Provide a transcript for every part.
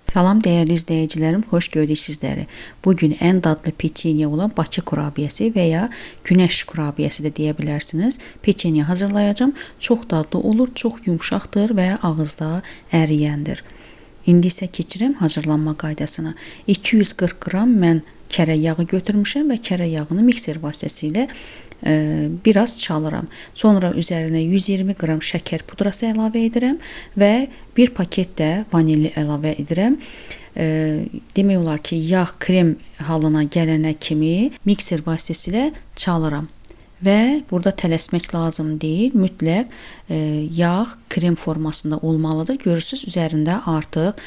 Salam değerli izleyicilerim, hoş gördük sizleri. Bugün en dadlı peçenye olan Bakı kurabiyesi veya güneş kurabiyesi de diyebilirsiniz. Peçenye hazırlayacağım. Çok dadlı olur, çok yumuşaktır ve ağızda eriyendir. İndi isə keçirəm hazırlanma qaydasına. 240 qram mən kərə yağı götürmüşəm və kərə yağını mikser vasitəsilə biraz çalıram. Sonra üzerine 120 qram şeker pudrası əlavə edirəm və bir paket də vanilli əlavə edirəm. Demək olar ki, yağ krem halına gələnə kimi mikser vasitəsilə çalıram. Və burada tələsmək lazım deyil. Mütləq yağ krem formasında olmalıdır. Görürsüz, üzərində artıq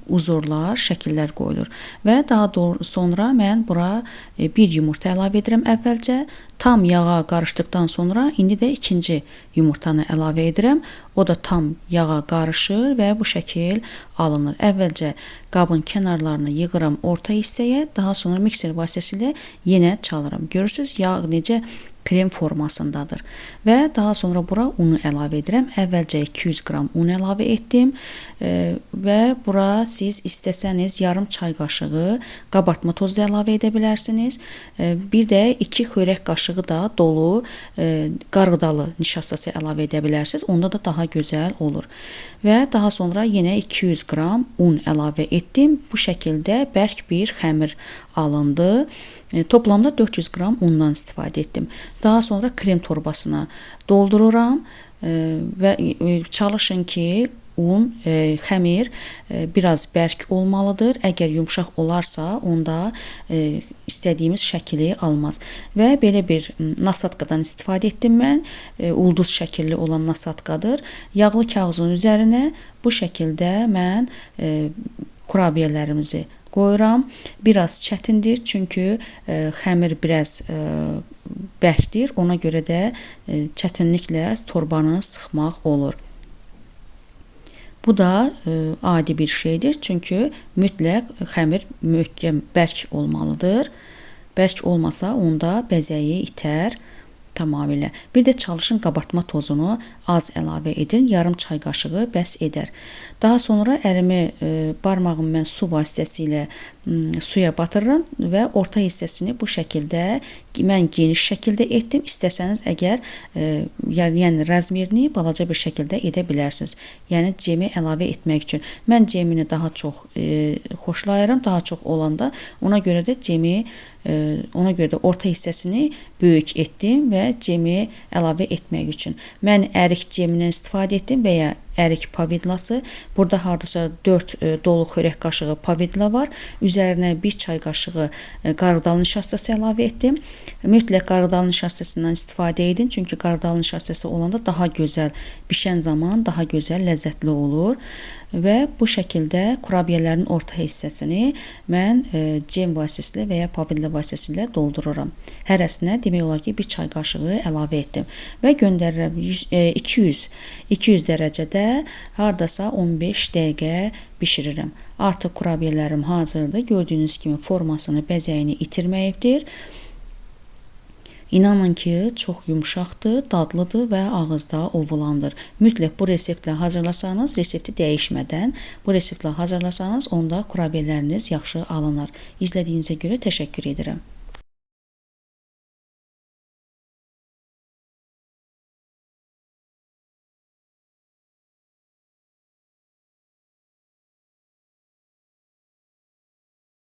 uzorlar, şəkillər qoyulur. Və daha sonra mən bura bir yumurta əlavə edirəm əvvəlcə. Tam yağa qarışdıqdan sonra indi də ikinci yumurtanı əlavə edirəm. O da tam yağa qarışır və bu şəkil alınır. Əvvəlcə qabın kənarlarını yığıram orta hissəyə, daha sonra mikser vasitəsilə yenə çalıram. Görürsüz, yağ necə krem formasındadır. Və daha sonra bura unu əlavə edirəm. Əvvəlcə 200 qram un əlavə etdim və bura siz istəsəniz yarım çay qaşığı qabartma tozu da əlavə edə bilərsiniz. Bir də 2 xörək qaşığı da dolu qarğıdalı nişastası əlavə edə bilərsiniz. Onda da daha gözəl olur. Və daha sonra yenə 200 qram un əlavə etdim. Bu şəkildə bərk bir xəmir alındı. Toplamda 400 qram undan istifadə etdim. Daha sonra krem torbasına doldururam və çalışın ki, un, xəmir biraz bərk olmalıdır. Əgər yumşaq olarsa, onda istədiyimiz şəkili almaz. Və belə bir nasatqadan istifadə etdim mən. Ulduz şəkilli olan nasatqadır. Yağlı kağızın üzərinə bu şəkildə mən kurabiyələrimizi qoyuram. Biraz çətindir, çünki xəmir biraz bərkdir. Ona görə də çətinliklə torbanı sıxmaq olur. Bu da adi bir şeydir, çünki mütləq xəmir möhkəm, bərk olmalıdır. Bərk olmasa onda bəzəyi itər tamamilə. Bir də çalışın qabartma tozunu az əlavə edin. Yarım çay qaşığı bəs edər. Daha sonra əlimi barmağımı mən su vasitəsilə suya batırıram və orta hissəsini bu şəkildə mən geniş şəkildə etdim. İstəsəniz əgər yəni rəzmerini balaca bir şəkildə edə bilərsiniz. Yəni cemi əlavə etmək üçün. Mən cemini daha çox xoşlayıram, daha çox olanda. Ona görə də orta hissəsini böyük etdim və cemi əlavə etmək üçün. Mən ərik cemindən istifadə etdim və ya ərik pavidlası. Burada hardasa 4 dolu xörək qaşığı pavidla var. Üzərinə 1 çay qaşığı qarğıdalı nişastası əlavə etdim. Mütləq qarğıdalı nişastasından istifadə edin, çünki qarğıdalı nişastası olanda daha gözəl, bişən zaman daha gözəl, ləzzətli olur. Və bu şəkildə kurabiyələrin orta hissəsini mən cem vasitəsilə və ya pavidla vasitəsilə doldururam. Hərəsinə demək olar ki, 1 çay qaşığı əlavə etdim və göndərirəm 200 dərəcədə hardasa 15 dəqiqə bişirirəm. Artıq kurabiyələrim hazırdır. Gördüyünüz kimi formasını, bəzəyini itirməyibdir. İnanın ki, çox yumşaqdır, dadlıdır və ağızda ovulandır. Mütləq bu reseptlə hazırlasanız, resepti dəyişmədən bu reseptlə hazırlasanız, onda kurabiyələriniz yaxşı alınır. İzlədiyinizə görə təşəkkür edirəm.